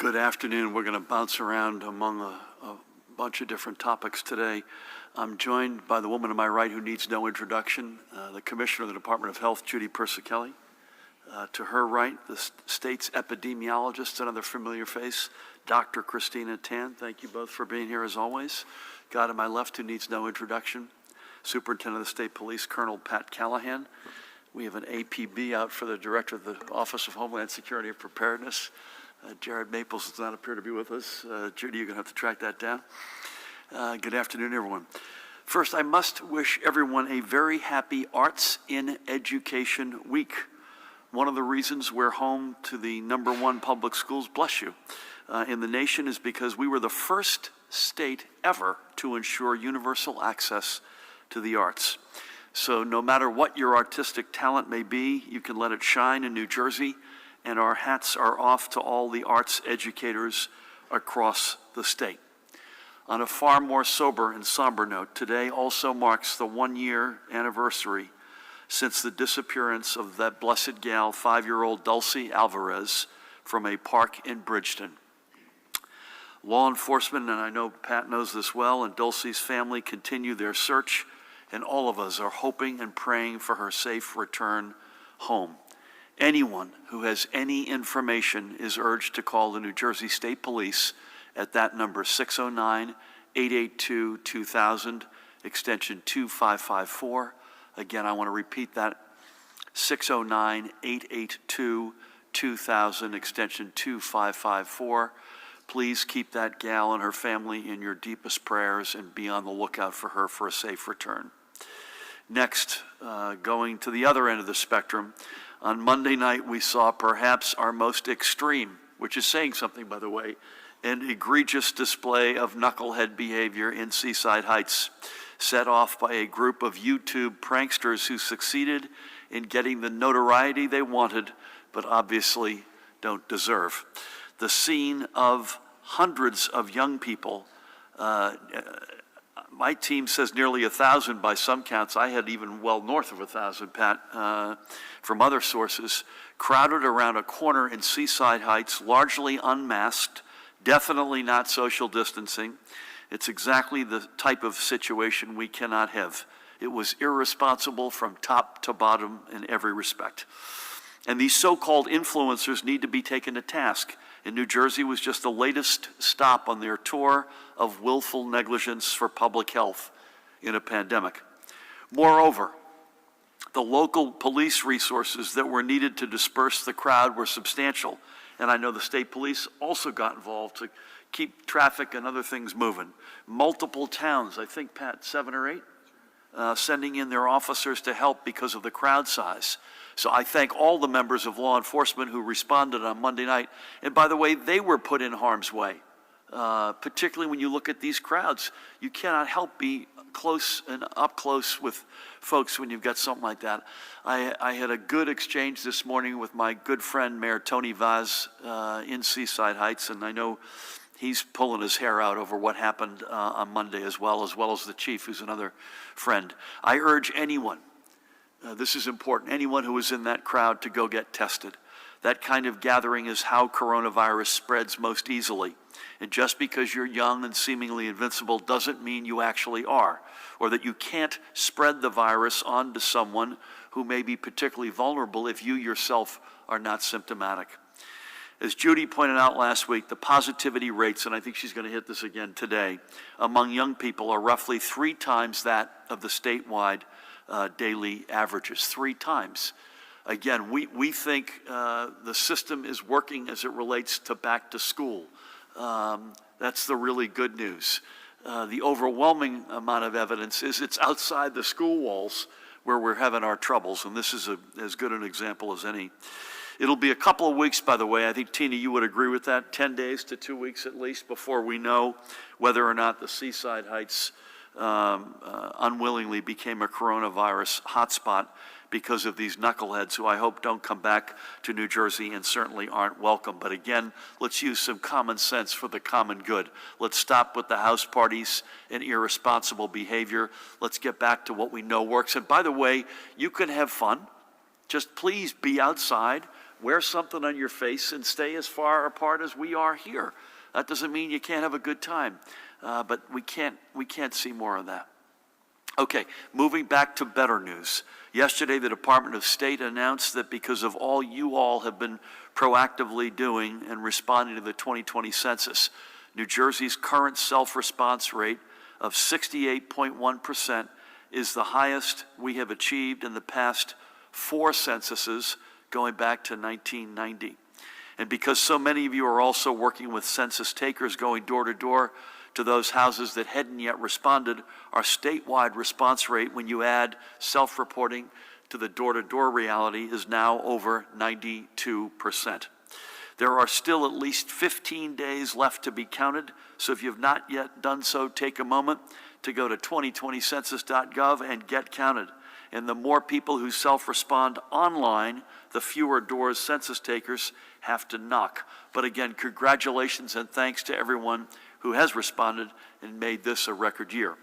Good afternoon. We're going to bounce around among a bunch of different topics today. I'm joined by the woman to my right who needs no introduction, the Commissioner of the Department of Health, Judy Persicelli. To her right, the state's epidemiologist, another familiar face, Dr. Christina Tan. Thank you both for being here as always. Guy to my left who needs no introduction, Superintendent of the State Police, Colonel Pat Callahan. We have an APB out for the Director of the Office of Homeland Security and Preparedness. Jared Maples does not appear to be with us. Judy, you're going to have to track that down. Good afternoon, everyone. First, I must wish everyone a very happy Arts in Education Week. One of the reasons we're home to the #1 public schools, bless you, in the nation is because we were the first state ever to ensure universal access to the arts. So no matter what your artistic talent may be, you can let it shine in New Jersey, and our hats are off to all the arts educators across the state. On a far more sober and somber note, today also marks the 1-year anniversary since the disappearance of that blessed gal, 5-year-old Dulcie Alvarez, from a park in Bridgeton. Law enforcement, and I know Pat knows this well, and Dulcie's family continue their search, and all of us are hoping and praying for her safe return home. Anyone who has any information is urged to call the New Jersey State Police at that number, 609-882-2000, extension 2554. Again, I want to repeat that, 609-882-2000, extension 2554. Please keep that gal and her family in your deepest prayers and be on the lookout for her for a safe return. Next, going to the other end of the spectrum, on Monday night we saw perhaps our most extreme, which is saying something, by the way, an egregious display of knucklehead behavior in Seaside Heights, set off by a group of YouTube pranksters who succeeded in getting the notoriety they wanted, but obviously don't deserve. The scene of hundreds of young people, my team says nearly 1,000 by some counts. I had even well north of 1,000, Pat, from other sources, crowded around a corner in Seaside Heights, largely unmasked, definitely not social distancing. It's exactly the type of situation we cannot have. It was irresponsible from top to bottom in every respect. And these so-called influencers need to be taken to task. And New Jersey was just the latest stop on their tour of willful negligence for public health in a pandemic. Moreover, the local police resources that were needed to disperse the crowd were substantial. And I know the state police also got involved to keep traffic and other things moving. Multiple towns, I think, Pat, 7 or 8, sending in their officers to help because of the crowd size. So I thank all the members of law enforcement who responded on Monday night. And by the way, they were put in harm's way, particularly when you look at these crowds. You cannot help be close and up close with folks when you've got something like that. I had a good exchange this morning with my good friend, Mayor Tony Vaz, in Seaside Heights, and I know he's pulling his hair out over what happened on Monday as well as the chief, who's another friend. I urge anyone, this is important, anyone who is in that crowd to go get tested. That kind of gathering is how coronavirus spreads most easily. And just because you're young and seemingly invincible doesn't mean you actually are, or that you can't spread the virus onto someone who may be particularly vulnerable if you yourself are not symptomatic. As Judy pointed out last week, the positivity rates, and I think she's going to hit this again today, among young people are roughly 3 times that of the statewide daily averages, 3 times. Again, we think the system is working as it relates to back to school. That's the really good news. The overwhelming amount of evidence is it's outside the school walls where we're having our troubles, and this is as good an example as any. It'll be a couple of weeks, by the way. I think, Tina, you would agree with that, 10 days to 2 weeks at least before we know whether or not the Seaside Heights unwillingly became a coronavirus hotspot because of these knuckleheads who I hope don't come back to New Jersey and certainly aren't welcome. But again, let's use some common sense for the common good. Let's stop with the house parties and irresponsible behavior. Let's get back to what we know works. And by the way, you can have fun. Just please be outside wear something on your face and stay as far apart as we are here. That doesn't mean you can't have a good time, but we can't see more of that. Okay, moving back to better news. Yesterday, the Department of State announced that because of all you all have been proactively doing and responding to the 2020 census, New Jersey's current self-response rate of 68.1% is the highest we have achieved in the past 4 censuses going back to 1990. And because so many of you are also working with census takers going door to door to those houses that hadn't yet responded, our statewide response rate, when you add self-reporting to the door-to-door reality, is now over 92%. There are still at least 15 days left to be counted, so if you have not yet done so, take a moment to go to 2020census.gov and get counted. And the more people who self-respond online, the fewer doors census takers have to knock. But again, congratulations and thanks to everyone who has responded and made this a record year.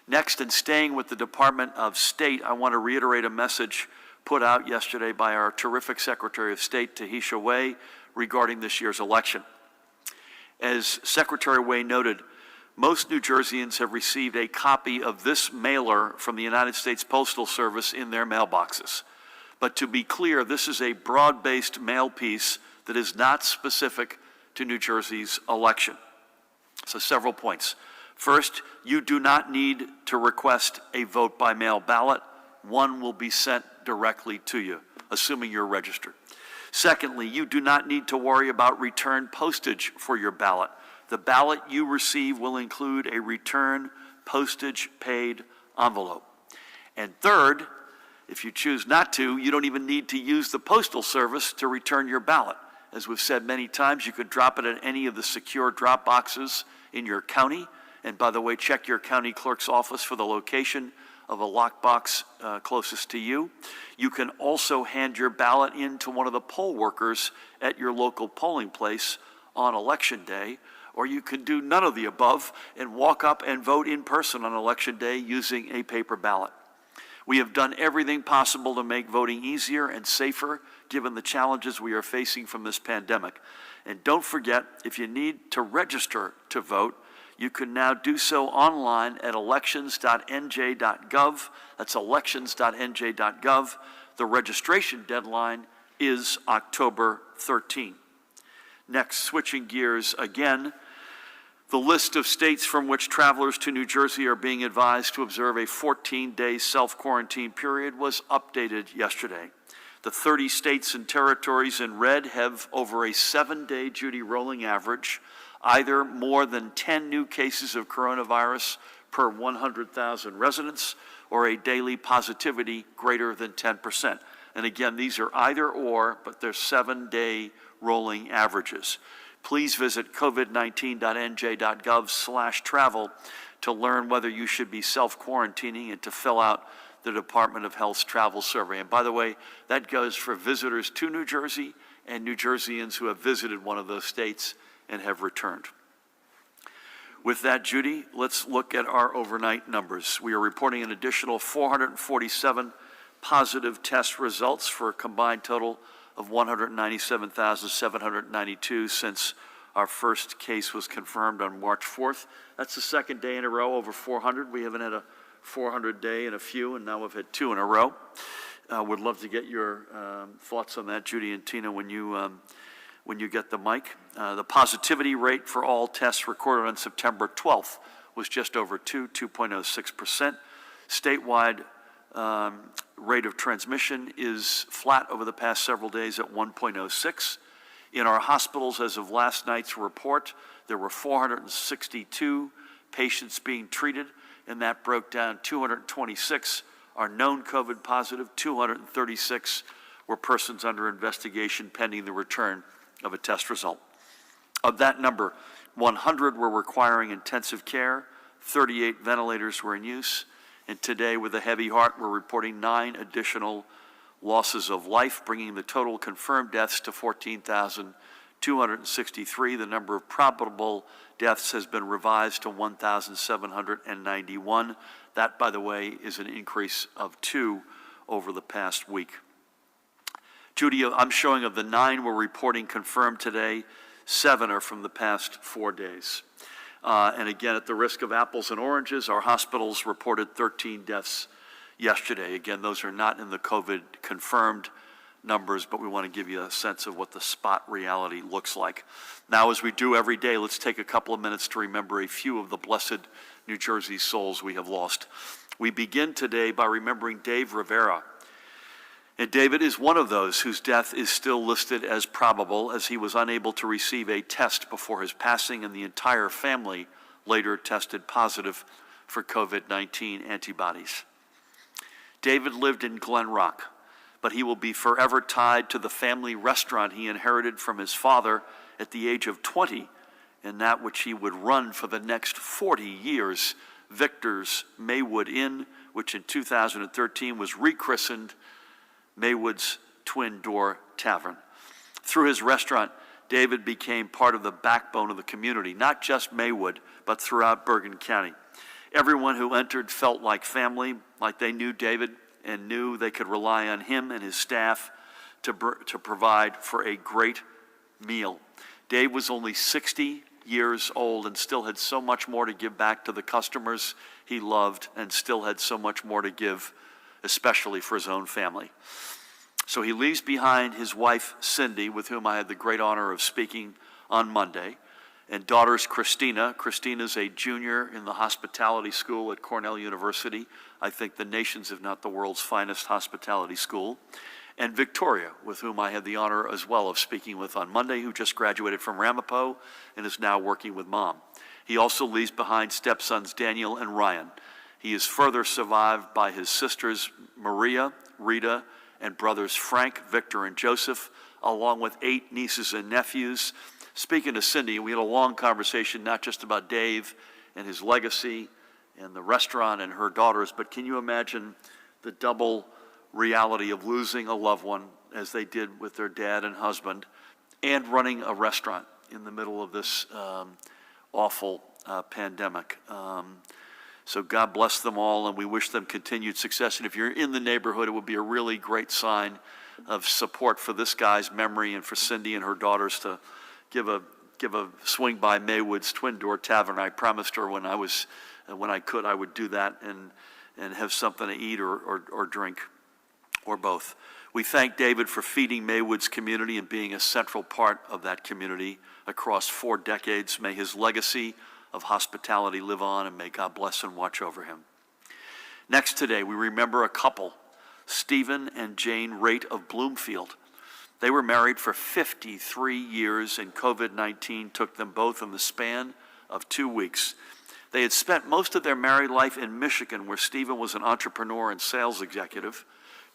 Next, and staying with the Department of State, I want to reiterate a message put out yesterday by our terrific Secretary of State, Tahisha Way, regarding this year's election. As Secretary Way noted, most New Jerseyans have received a copy of this mailer from the United States Postal Service in their mailboxes. But to be clear, this is a broad-based mail piece that is not specific to New Jersey's election. So several points. First, you do not need to request a vote by mail ballot. One will be sent directly to you, assuming you're registered. Secondly, you do not need to worry about return postage for your ballot. The ballot you receive will include a return postage paid envelope. And third, if you choose not to, you don't even need to use the Postal Service to return your ballot. As we've said many times, you could drop it at any of the secure drop boxes in your county. And by the way, check your county clerk's office for the location of a lockbox closest to you. You can also hand your ballot in to one of the poll workers at your local polling place on Election Day, or you can do none of the above and walk up and vote in person on Election Day using a paper ballot. We have done everything possible to make voting easier and safer given the challenges we are facing from this pandemic. And don't forget, if you need to register to vote, you can now do so online at elections.nj.gov. That's elections.nj.gov. The registration deadline is October 13. Next, switching gears again, the list of states from which travelers to New Jersey are being advised to observe a 14-day self-quarantine period was updated yesterday. The 30 states and territories in red have over a 7-day, Judy, rolling average, either more than 10 new cases of coronavirus per 100,000 residents or a daily positivity greater than 10%. And again, these are either or, but they're 7-day rolling averages. Please visit covid19.nj.gov/travel to learn whether you should be self-quarantining and to fill out the Department of Health's travel survey. And by the way, that goes for visitors to New Jersey and New Jerseyans who have visited one of those states and have returned. With that, Judy, let's look at our overnight numbers. We are reporting an additional 447 positive test results for a combined total of 197,792 since our first case was confirmed on March 4th. That's the second day in a row over 400. We haven't had a 400 day in a few, and now we've had 2 in a row. Would love to get your thoughts on that, Judy and Tina, when you get the mic. The positivity rate for all tests recorded on September 12th was just over 2.06%. Statewide rate of transmission is flat over the past several days at 1.06. In our hospitals, as of last night's report, there were 462 patients being treated, and that broke down 226 are known COVID positive, 236 were persons under investigation pending the return of a test result. Of that number, 100 were requiring intensive care, 38 ventilators were in use, and today, with a heavy heart, we're reporting 9 additional losses of life, bringing the total confirmed deaths to 14,263. The number of probable deaths has been revised to 1,791. That, by the way, is an increase of 2 over the past week. Judy, I'm showing of the 9 we're reporting confirmed today, 7 are from the past 4 days. And again, at the risk of apples and oranges, our hospitals reported 13 deaths yesterday. Again, those are not in the COVID confirmed numbers, but we want to give you a sense of what the spot reality looks like. Now, as we do every day, let's take a couple of minutes to remember a few of the blessed New Jersey souls we have lost. We begin today by remembering Dave Rivera. And David is one of those whose death is still listed as probable, as he was unable to receive a test before his passing, and the entire family later tested positive for COVID-19 antibodies. David lived in Glen Rock, but he will be forever tied to the family restaurant he inherited from his father at the age of 20, and that which he would run for the next 40 years, Victor's Maywood Inn, which in 2013 was rechristened Maywood's Twin Door Tavern. Through his restaurant, David became part of the backbone of the community, not just Maywood, but throughout Bergen County. Everyone who entered felt like family, like they knew David and knew they could rely on him and his staff to provide for a great meal. Dave was only 60 years old and still had so much more to give back to the customers he loved, and still had so much more to give, especially for his own family. So he leaves behind his wife, Cindy, with whom I had the great honor of speaking on Monday, and daughters Christina. Christina's a junior in the hospitality school at Cornell University. I think the nation's, if not the world's, finest hospitality school. And Victoria, with whom I had the honor as well of speaking with on Monday, who just graduated from Ramapo and is now working with Mom. He also leaves behind stepsons Daniel and Ryan. He is further survived by his sisters Maria, Rita, and brothers Frank, Victor, and Joseph, along with 8 nieces and nephews. Speaking to Cindy, we had a long conversation, not just about Dave and his legacy and the restaurant and her daughters, but can you imagine the double reality of losing a loved one, as they did with their dad and husband, and running a restaurant in the middle of this awful pandemic. So God bless them all, and we wish them continued success. And if you're in the neighborhood, it would be a really great sign of support for this guy's memory and for Cindy and her daughters to give a swing by Maywood's Twin Door Tavern. I promised her when I could, I would do that and have something to eat or drink, or both. We thank David for feeding Maywood's community and being a central part of that community across 4 decades. May his legacy of hospitality live on, and may God bless and watch over him. Next today, we remember a couple, Stephen and Jane Raitt of Bloomfield. They were married for 53 years, and COVID-19 took them both in the span of 2 weeks. They had spent most of their married life in Michigan, where Stephen was an entrepreneur and sales executive.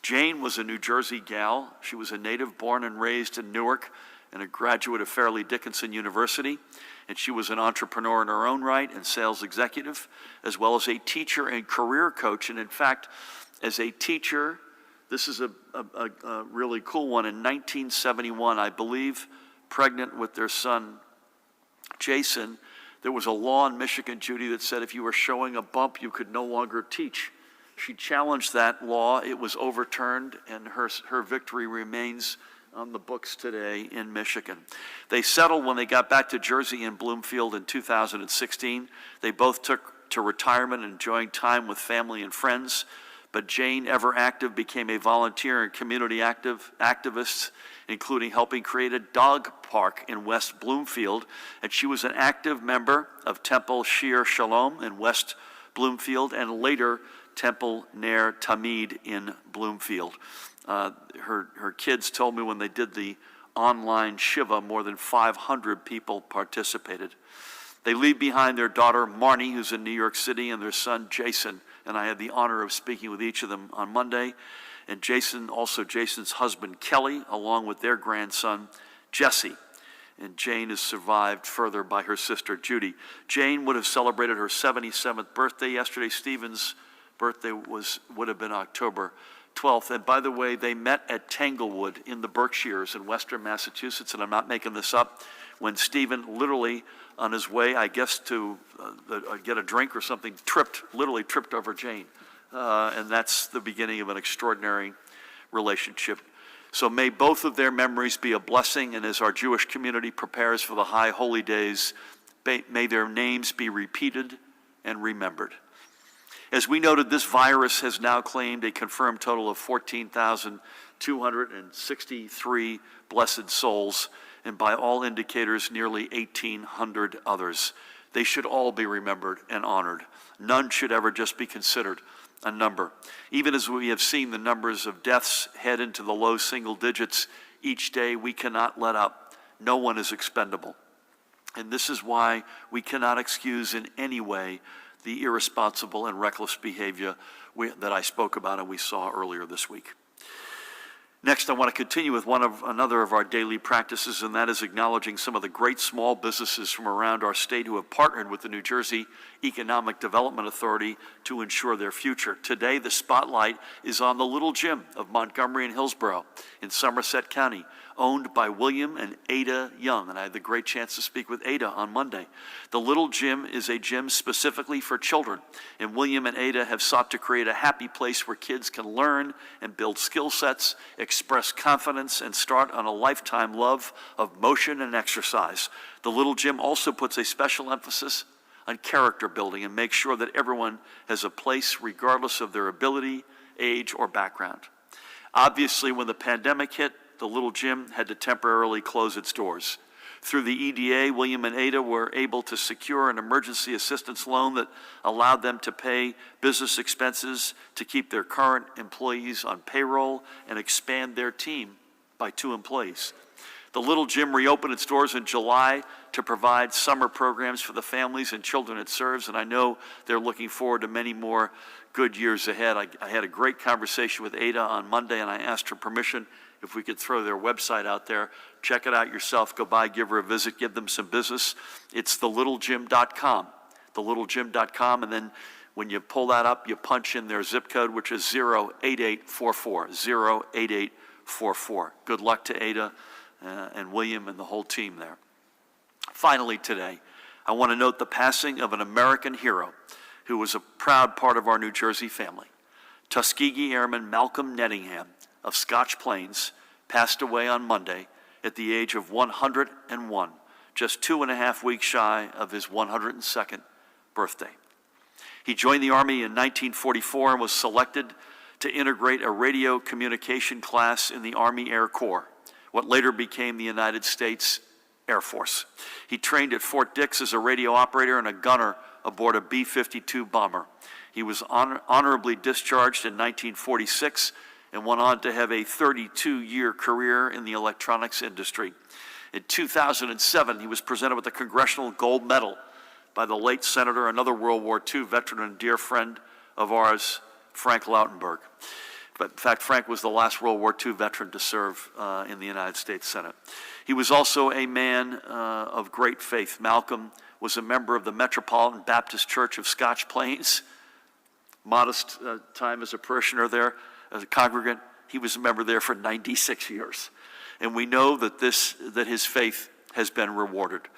Jane was a New Jersey gal. She was a native born and raised in Newark and a graduate of Fairleigh Dickinson University. And she was an entrepreneur in her own right and sales executive, as well as a teacher and career coach. And in fact, as a teacher, this is a really cool one. In 1971, I believe, pregnant with their son, Jason, there was a law in Michigan, Judy, that said if you were showing a bump, you could no longer teach. She challenged that law. It was overturned, and her victory remains on the books today in Michigan. They settled when they got back to Jersey in Bloomfield in 2016. They both took to retirement, enjoying time with family and friends. But Jane, ever active, became a volunteer and community activist, including helping create a dog park in West Bloomfield. And she was an active member of Temple Shir Shalom in West Bloomfield, and later Temple Ner Tamid in Bloomfield. Her kids told me when they did the online Shiva, more than 500 people participated. They leave behind their daughter, Marnie, who's in New York City, and their son, Jason. And I had the honor of speaking with each of them on Monday. And Jason, also Jason's husband, Kelly, along with their grandson, Jesse. And Jane is survived further by her sister, Judy. Jane would have celebrated her 77th birthday yesterday. Stephen's birthday would have been October 12th. And by the way, they met at Tanglewood in the Berkshires in western Massachusetts, and I'm not making this up, when Stephen literally on his way, I guess, to get a drink or something, literally tripped over Jane. And that's the beginning of an extraordinary relationship. So may both of their memories be a blessing, and as our Jewish community prepares for the high holy days, may their names be repeated and remembered. As we noted, this virus has now claimed a confirmed total of 14,263 blessed souls, and by all indicators, nearly 1,800 others. They should all be remembered and honored. None should ever just be considered a number. Even as we have seen the numbers of deaths head into the low single digits each day, we cannot let up. No one is expendable. And this is why we cannot excuse in any way the irresponsible and reckless behavior that I spoke about and we saw earlier this week. Next, I want to continue with another of our daily practices, and that is acknowledging some of the great small businesses from around our state who have partnered with the New Jersey Economic Development Authority to ensure their future. Today, the spotlight is on the Little Gym of Montgomery and Hillsborough in Somerset County, owned by William and Ada Young, and I had the great chance to speak with Ada on Monday. The Little Gym is a gym specifically for children, and William and Ada have sought to create a happy place where kids can learn and build skill sets, express confidence, and start on a lifetime love of motion and exercise. The Little Gym also puts a special emphasis on character building and makes sure that everyone has a place regardless of their ability, age, or background. Obviously, when the pandemic hit, the Little Gym had to temporarily close its doors. Through the EDA, William and Ada were able to secure an emergency assistance loan that allowed them to pay business expenses to keep their current employees on payroll and expand their team by 2 employees. The Little Gym reopened its doors in July to provide summer programs for the families and children it serves, and I know they're looking forward to many more good years ahead. I had a great conversation with Ada on Monday, and I asked her permission if we could throw their website out there. Check it out yourself. Go by, give her a visit, give them some business. It's thelittlegym.com, thelittlegym.com, and then when you pull that up, you punch in their zip code, which is 08844, 08844. Good luck to Ada and William and the whole team there. Finally today, I want to note the passing of an American hero who was a proud part of our New Jersey family. Tuskegee Airman Malcolm Nettingham of Scotch Plains passed away on Monday at the age of 101, just 2.5 weeks shy of his 102nd birthday. He joined the Army in 1944 and was selected to integrate a radio communication class in the Army Air Corps, what later became the United States Air Force. He trained at Fort Dix as a radio operator and a gunner aboard a B-52 bomber. He was honorably discharged in 1946 and went on to have a 32-year career in the electronics industry. In 2007, he was presented with the Congressional Gold Medal by the late Senator, another World War II veteran and dear friend of ours, Frank Lautenberg. But in fact, Frank was the last World War II veteran to serve in the United States Senate. He was also a man of great faith. Malcolm was a member of the Metropolitan Baptist Church of Scotch Plains. Modest time as a parishioner there, as a congregant. He was a member there for 96 years. And we know that his faith has been rewarded.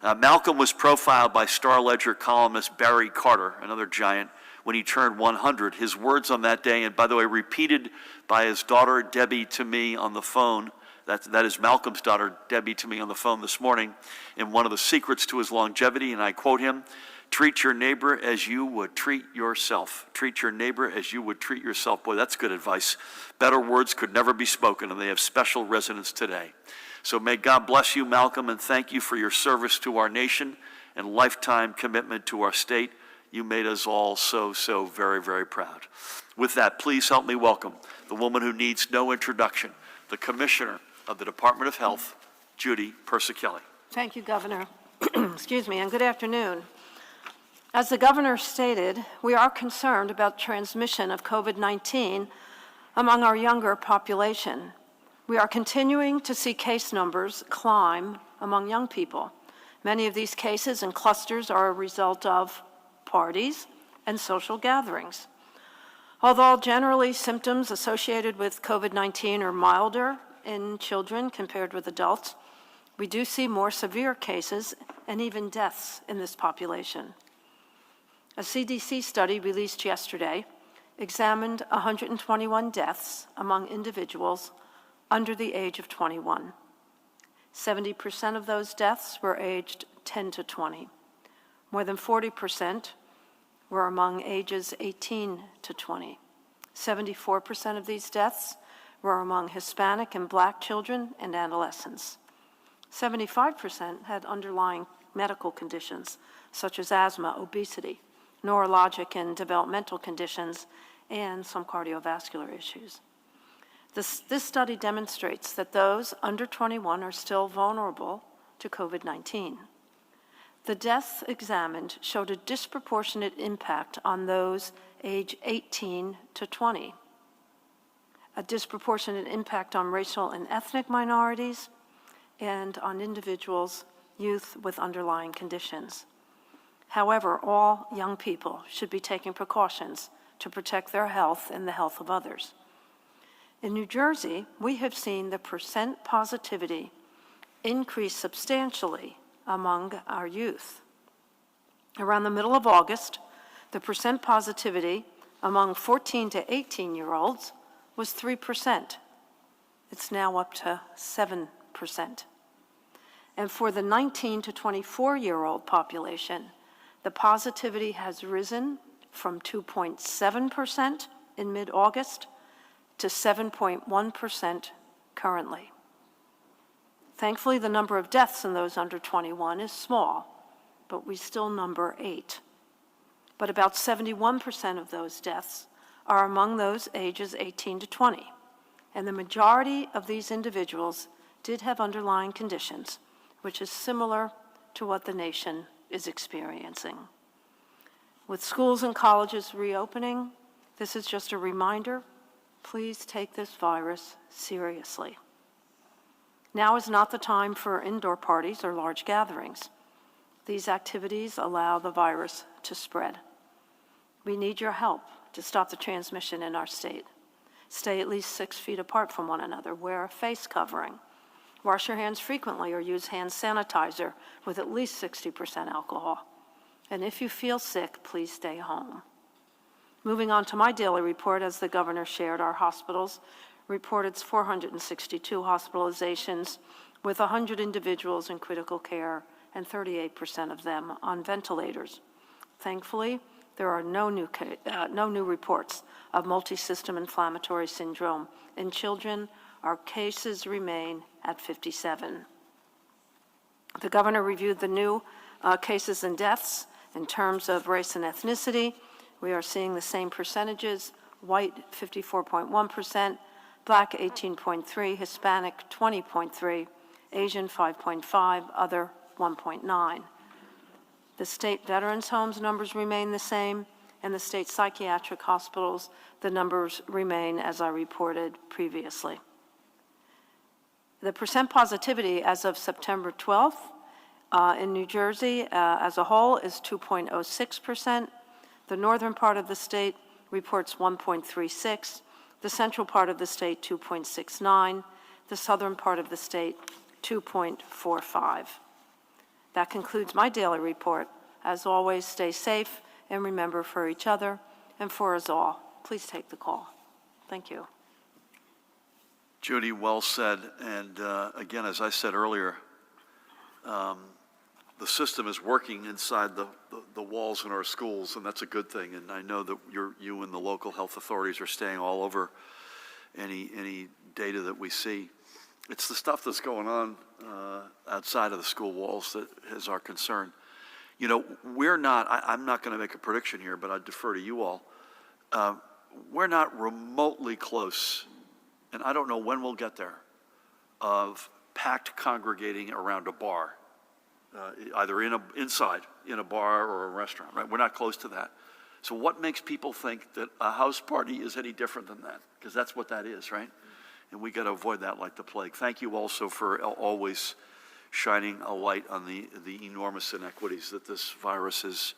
Malcolm was profiled by Star Ledger columnist Barry Carter, another giant, when he turned 100. His words on that day, and by the way, repeated by his daughter Debbie to me on the phone, that is Malcolm's daughter Debbie to me on the phone this morning, and one of the secrets to his longevity, and I quote him, "Treat your neighbor as you would treat yourself. Treat your neighbor as you would treat yourself." Boy, that's good advice. Better words could never be spoken, and they have special resonance today. So may God bless you, Malcolm, and thank you for your service to our nation and lifetime commitment to our state. You made us all so very, very proud. With that, please help me welcome the woman who needs no introduction, the Commissioner of the Department of Health, Judy Persichelli. Thank you, Governor. Excuse me, and good afternoon. As the Governor stated, we are concerned about transmission of COVID-19 among our younger population. We are continuing to see case numbers climb among young people. Many of these cases and clusters are a result of parties and social gatherings. Although generally symptoms associated with COVID-19 are milder in children compared with adults, we do see more severe cases and even deaths in this population. A CDC study released yesterday examined 121 deaths among individuals under the age of 21. 70% of those deaths were aged 10 to 20. More than 40% were among ages 18 to 20. 74% of these deaths were among Hispanic and Black children and adolescents. 75% had underlying medical conditions such as asthma, obesity, neurologic and developmental conditions, and some cardiovascular issues. This study demonstrates that those under 21 are still vulnerable to COVID-19. The deaths examined showed a disproportionate impact on those age 18 to 20, a disproportionate impact on racial and ethnic minorities, and on individuals, youth with underlying conditions. However, all young people should be taking precautions to protect their health and the health of others. In New Jersey, we have seen the percent positivity increase substantially among our youth. Around the middle of August, the percent positivity among 14 to 18-year-olds was 3%. It's now up to 7%. And for the 19 to 24-year-old population, the positivity has risen from 2.7% in mid-August to 7.1% currently. Thankfully, the number of deaths in those under 21 is small, but we still number 8. But about 71% of those deaths are among those ages 18 to 20, and the majority of these individuals did have underlying conditions, which is similar to what the nation is experiencing. With schools and colleges reopening, this is just a reminder, please take this virus seriously. Now is not the time for indoor parties or large gatherings. These activities allow the virus to spread. We need your help to stop the transmission in our state. Stay at least 6 feet apart from one another. Wear a face covering. Wash your hands frequently or use hand sanitizer with at least 60% alcohol. And if you feel sick, please stay home. Moving on to my daily report, as the governor shared, our hospitals reported 462 hospitalizations with 100 individuals in critical care and 38% of them on ventilators. Thankfully, there are no new reports of multisystem inflammatory syndrome. In children, our cases remain at 57. The governor reviewed the new cases and deaths in terms of race and ethnicity. We are seeing the same percentages: white 54.1%, Black 18.3%, Hispanic 20.3%, Asian 5.5%, other 1.9%. The state veterans' homes numbers remain the same, and the state psychiatric hospitals, the numbers remain as I reported previously. The percent positivity as of September 12th in New Jersey as a whole is 2.06%. The northern part of the state reports 1.36%. The central part of the state, 2.69%. The southern part of the state, 2.45%. That concludes my daily report. As always, stay safe and remember, for each other and for us all, please take the call. Thank you. Judy, well said. And again, as I said earlier, the system is working inside the walls in our schools, and that's a good thing. And I know that you and the local health authorities are staying all over any data that we see. It's the stuff that's going on outside of the school walls that is our concern. You know, I'm not going to make a prediction here, but I defer to you all. We're not remotely close, and I don't know when we'll get there, of packed congregating around a bar, either inside in a bar or a restaurant, right? We're not close to that. So what makes people think that a house party is any different than that? Because that's what that is, right? And we got to avoid that like the plague. Thank you also for always shining a light on the enormous inequities that this virus has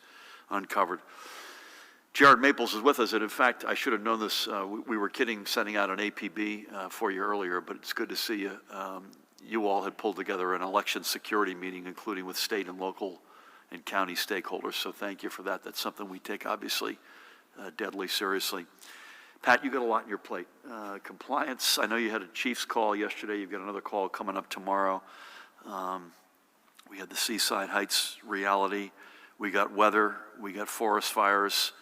uncovered. Jared Maples is with us, and in fact, I should have known this. We were kidding sending out an APB for you earlier, but it's good to see you. You all had pulled together an election security meeting, including with state and local and county stakeholders, so thank you for that. That's something we take, obviously, deadly seriously. Pat, you got a lot on your plate. Compliance, I know you had a chief's call yesterday. You've got another call coming up tomorrow. We had the Seaside Heights reality. We got weather. We got forest fires.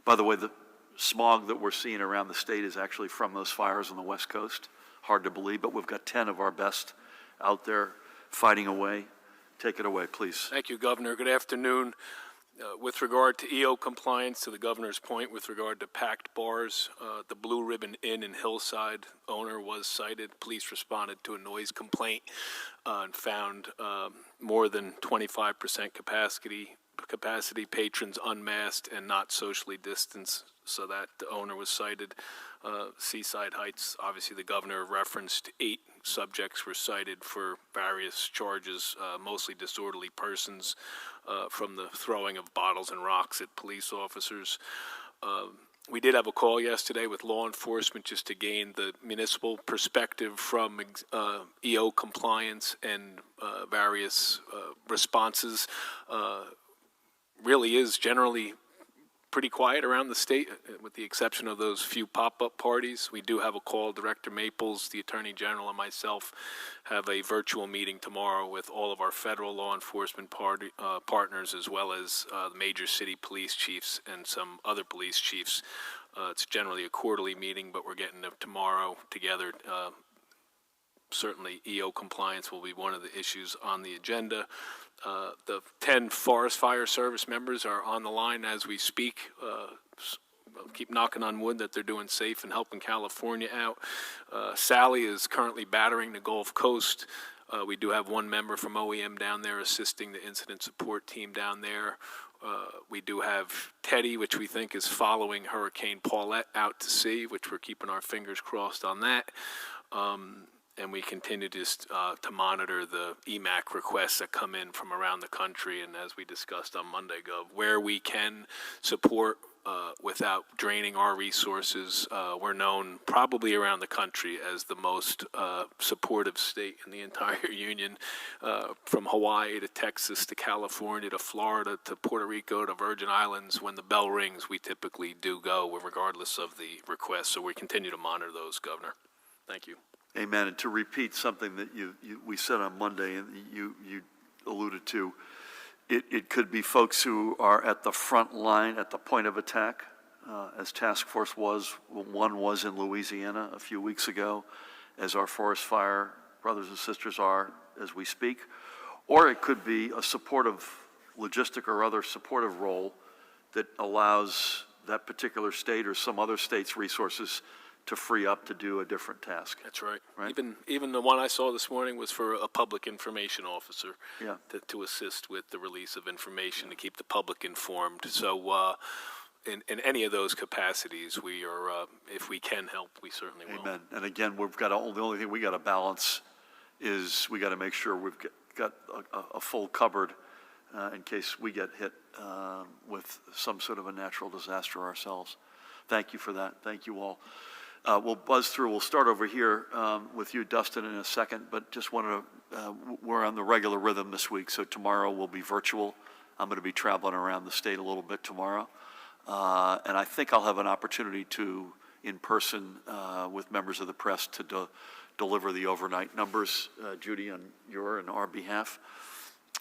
By the way, the smog that we're seeing around the state is actually from those fires on the West Coast. Hard to believe, but we've got 10 of our best out there fighting away. Take it away, please. Thank you, Governor. Good afternoon. With regard to EO compliance, to the governor's point, with regard to packed bars, the Blue Ribbon Inn in Hillside owner was cited. Police responded to a noise complaint and found more than 25% capacity, patrons unmasked and not socially distanced, so that the owner was cited. Seaside Heights, obviously the governor referenced 8 subjects were cited for various charges, mostly disorderly persons, from the throwing of bottles and rocks at police officers. We did have a call yesterday with law enforcement just to gain the municipal perspective from EO compliance and various responses. Really is generally pretty quiet around the state, with the exception of those few pop-up parties. We do have a call. Director Maples, the Attorney General, and myself have a virtual meeting tomorrow with all of our federal law enforcement partners, as well as the major city police chiefs and some other police chiefs. It's generally a quarterly meeting, but we're getting them tomorrow together. Certainly, EO compliance will be one of the issues on the agenda. The 10 Forest Fire Service members are on the line as we speak. I'll keep knocking on wood that they're doing safe and helping California out. Sally is currently battering the Gulf Coast. We do have one member from OEM down there assisting the incident support team down there. We do have Teddy, which we think is following Hurricane Paulette out to sea, which we're keeping our fingers crossed on that. And we continue to monitor the EMAC requests that come in from around the country. And as we discussed on Monday, Gov, where we can support without draining our resources, we're known probably around the country as the most supportive state in the entire union, from Hawaii to Texas to California to Florida to Puerto Rico to Virgin Islands. When the bell rings, we typically do go, regardless of the request. So we continue to monitor those, Governor. Thank you. Amen. And to repeat something that we said on Monday and you alluded to, it could be folks who are at the front line, at the point of attack, as task force was. One was in Louisiana a few weeks ago, as our forest fire brothers and sisters are as we speak. Or it could be a supportive, logistic or other supportive role that allows that particular state or some other state's resources to free up to do a different task. That's right. Even the one I saw this morning was for a public information officer, yeah, to assist with the release of information to keep the public informed. So in any of those capacities, we are, if we can help, we certainly will. Amen. And again, we've got the only thing we got to balance is we got to make sure we've got a full cupboard in case we get hit with some sort of a natural disaster ourselves. Thank you for that. Thank you all. We'll buzz through. We'll start over here with you, Dustin, in a second, but just wanted to, we're on the regular rhythm this week, so tomorrow will be virtual. I'm going to be traveling around the state a little bit tomorrow, and I think I'll have an opportunity to, in person, with members of the press, to deliver the overnight numbers, Judy, on your and our behalf,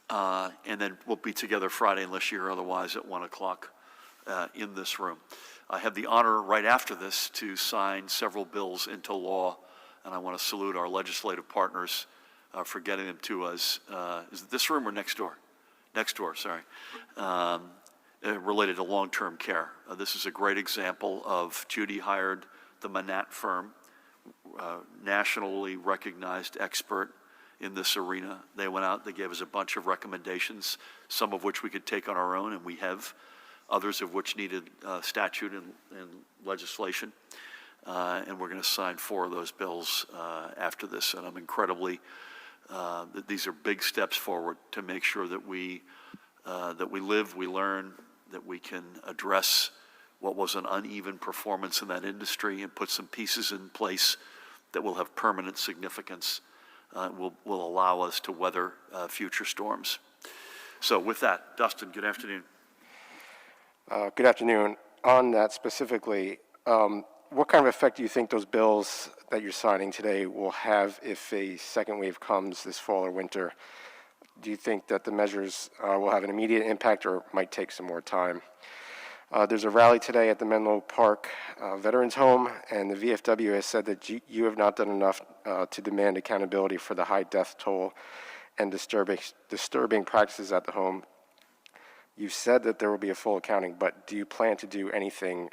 and then we'll be together Friday, unless you're otherwise, at 1 o'clock in this room. I have the honor right after this to sign several bills into law, and I want to salute our legislative partners for getting them to us. Is it this room or next door? Next door, sorry. Related to long-term care. This is a great example of Judy hired the Manat firm, nationally recognized expert in this arena. They went out, they gave us a bunch of recommendations, some of which we could take on our own, and we have. Others of which needed statute and legislation. And we're going to sign 4 of those bills after this. And I'm incredibly, that these are big steps forward to make sure that we live, we learn, that we can address what was an uneven performance in that industry and put some pieces in place that will have permanent significance, will allow us to weather future storms. So with that, Dustin, good afternoon. Good afternoon. On that specifically, what kind of effect do you think those bills that you're signing today will have if a second wave comes this fall or winter? Do you think that the measures will have an immediate impact or might take some more time? There's a rally today at the Menlo Park Veterans Home, and the VFW has said that you have not done enough to demand accountability for the high death toll and disturbing practices at the home. You've said that there will be a full accounting, but do you plan to do anything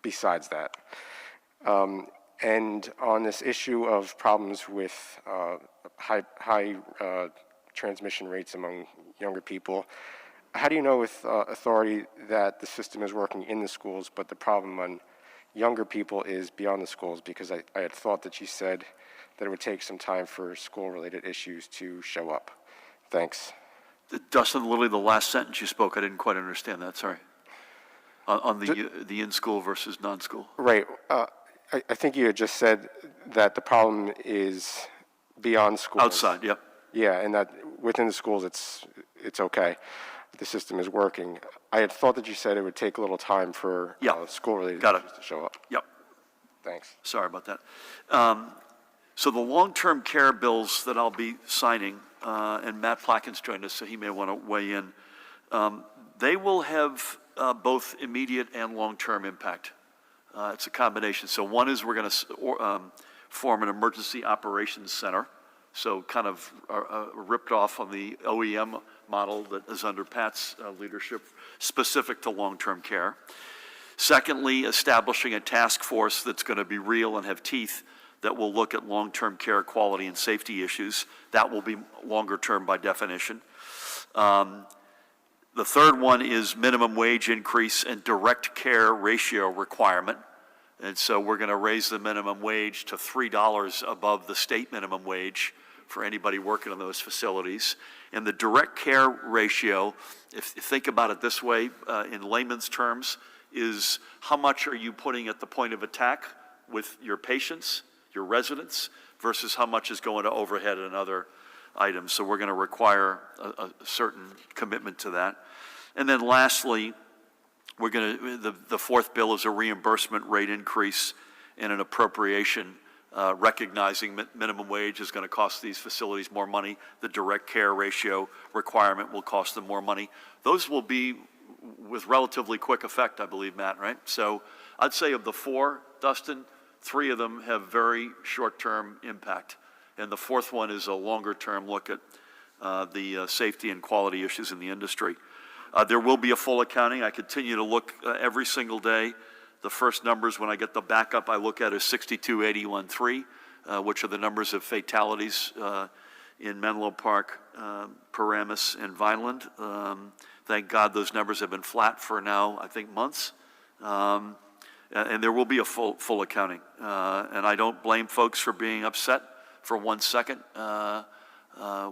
besides that? And on this issue of problems with high transmission rates among younger people, how do you know with authority that the system is working in the schools, but the problem on younger people is beyond the schools? Because I had thought that you said that it would take some time for school-related issues to show up. Thanks. Dustin, literally the last sentence you spoke, I didn't quite understand that, sorry. On the in-school versus non-school. Right. I think you had just said that the problem is beyond schools. Outside, yep. Yeah, and that within the schools it's okay. The system is working. I had thought that you said it would take a little time for school-related issues to show up. Yep. Thanks. Sorry about that. So the long-term care bills that I'll be signing, and Matt Plakins joined us, so he may want to weigh in, they will have both immediate and long-term impact. It's a combination. So one is we're going to form an emergency operations center, so kind of ripped off on the OEM model that is under Pat's leadership, specific to long-term care. Secondly, establishing a task force that's going to be real and have teeth that will look at long-term care quality and safety issues. That will be longer term by definition. The third one is minimum wage increase and direct care ratio requirement. And so we're going to raise the minimum wage to $3 above the state minimum wage for anybody working in those facilities. And the direct care ratio, if you think about it this way, in layman's terms, is how much are you putting at the point of attack with your patients, your residents, versus how much is going to overhead and other items. So we're going to require a certain commitment to that. And then lastly, we're going to, the fourth bill is a reimbursement rate increase and an appropriation, recognizing minimum wage is going to cost these facilities more money. The direct care ratio requirement will cost them more money. Those will be with relatively quick effect, I believe, Matt, right? So I'd say of the four, Dustin, three of them have very short-term impact. And the fourth one is a longer-term look at the safety and quality issues in the industry. There will be a full accounting. I continue to look every single day. The first numbers, when I get the backup, I look at is 6281.3, which are the numbers of fatalities in Menlo Park, Paramus, and Vineland. Thank God those numbers have been flat for now, I think, months. And there will be a full accounting. And I don't blame folks for being upset for 1 second.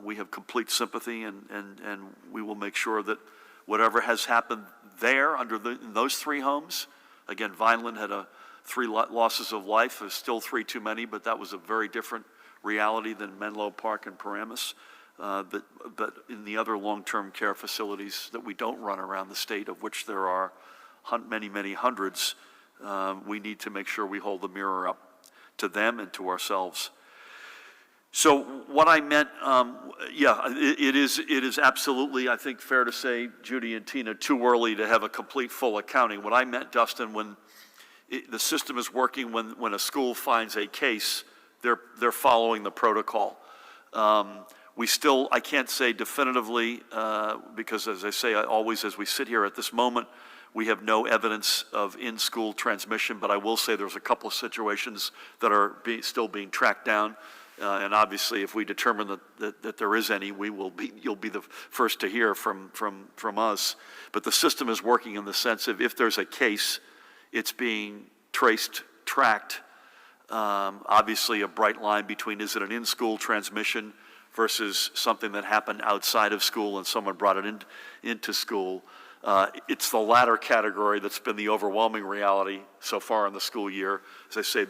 We have complete sympathy, and we will make sure that whatever has happened there in those three homes, again, Vineland had 3 losses of life. There's still 3 too many, but that was a very different reality than Menlo Park and Paramus. But in the other long-term care facilities that we don't run around the state, of which there are many, many hundreds, we need to make sure we hold the mirror up to them and to ourselves. So what I meant, it is absolutely, I think, fair to say, Judy and Tina, too early to have a complete full accounting. What I meant, Dustin, when the system is working, when a school finds a case, they're following the protocol. I can't say definitively, because as I say, always as we sit here at this moment, we have no evidence of in-school transmission, but I will say there's a couple of situations that are still being tracked down. And obviously, if we determine that there is any, you'll be the first to hear from us. But the system is working in the sense of if there's a case, it's being tracked. Obviously, a bright line between is it an in-school transmission versus something that happened outside of school and someone brought it into school. It's the latter category that's been the overwhelming reality so far in the school year. As I say,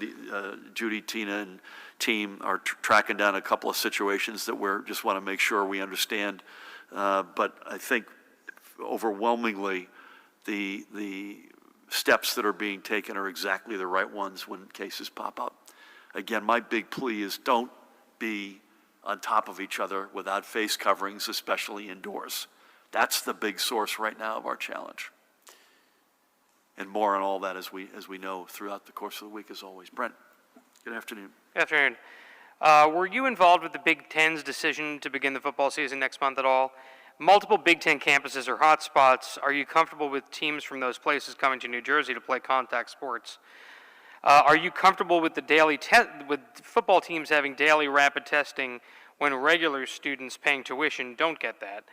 Judy, Tina, and team are tracking down a couple of situations that we just want to make sure we understand. But I think overwhelmingly, the steps that are being taken are exactly the right ones when cases pop up. Again, my big plea is don't be on top of each other without face coverings, especially indoors. That's the big source right now of our challenge. And more on all that as we know throughout the course of the week, as always. Brent, good afternoon. Good afternoon. Were you involved with the Big Ten's decision to begin the football season next month at all? Multiple Big Ten campuses are hotspots. Are you comfortable with teams from those places coming to New Jersey to play contact sports? Are you comfortable with with football teams having daily rapid testing when regular students paying tuition don't get that?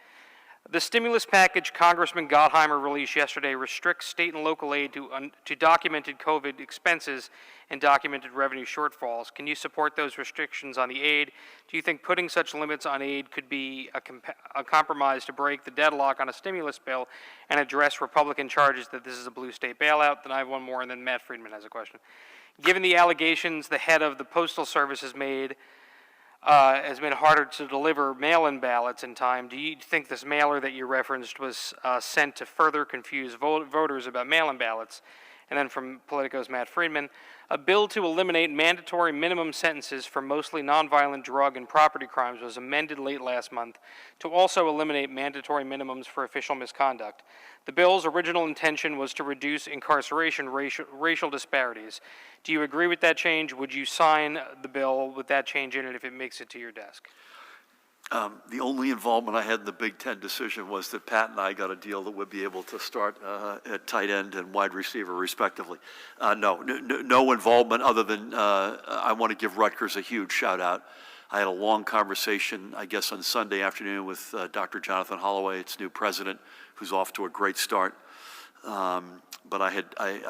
The stimulus package Congressman Gottheimer released yesterday restricts state and local aid to documented COVID expenses and documented revenue shortfalls. Can you support those restrictions on the aid? Do you think putting such limits on aid could be a compromise to break the deadlock on a stimulus bill and address Republican charges that this is a blue state bailout? Then I have one more, and then Matt Friedman has a question. Given the allegations the head of the Postal Service has made harder to deliver mail-in ballots in time, do you think this mailer that you referenced was sent to further confuse voters about mail-in ballots? And then from Politico's Matt Friedman, a bill to eliminate mandatory minimum sentences for mostly nonviolent drug and property crimes was amended late last month to also eliminate mandatory minimums for official misconduct. The bill's original intention was to reduce incarceration racial disparities. Do you agree with that change? Would you sign the bill with that change in it if it makes it to your desk? The only involvement I had in the Big Ten decision was that Pat and I got a deal that would be able to start at tight end and wide receiver, respectively. No involvement other than I want to give Rutgers a huge shout out. I had a long conversation, I guess, on Sunday afternoon with Dr. Jonathan Holloway, its new president, who's off to a great start. But I